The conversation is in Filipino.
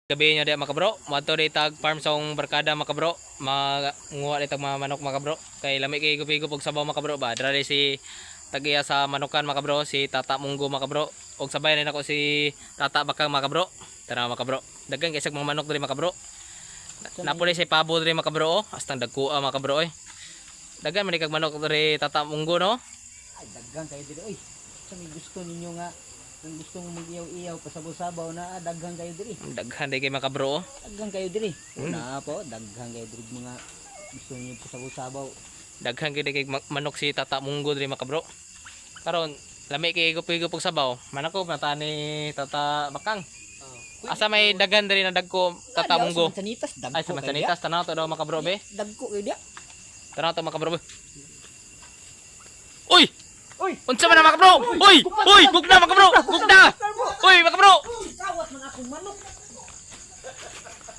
Gabi nyo di mga kabro, mato di tag farm sa barkada mga kabro, manguha di tag mga manok mga kabro. Kay lami kay gupigo pag sabaw mga kabro ba. Dra si tagiya sa manukan mga kabro, si Tata Munggo mga kabro. Og sabay rin ako si Tata Bakang mga kabro. Tara mga kabro. Daghan kay mga manok diri mga kabro. Napuli si pabo diri mga kabro, astang dagkua mga kabro oy. Daghan man kag manok diri Tata Munggo no. Ay, daghan kayo diri oy. Sa may gusto ninyo nga, kung gusto mo mag-iyaw-iyaw pasabaw-sabaw na daghan kayo diri. Daghan di kay mga kabro. Daghan kayo diri. Una po, daghan kayo diri mga gusto niyo pasabaw-sabaw. Daghan gid kay manok si Tata Munggo diri mga kabro. Karon lami kay gupigo pag sabaw, manako mata ni Tata Bakang. Asa may daghan diri na dagko Tata Munggo. Sanitas, dagko. Ay sa Masanitas tanaw to daw mga kabro be. Dagko kayo dia. Tanaw to mga kabro be. Uy! Uy! Unsa man na mga kabro? Uy! Uy! Gugna mga kabro! Gugna! Uy mga kabro! Kawat man akong manok.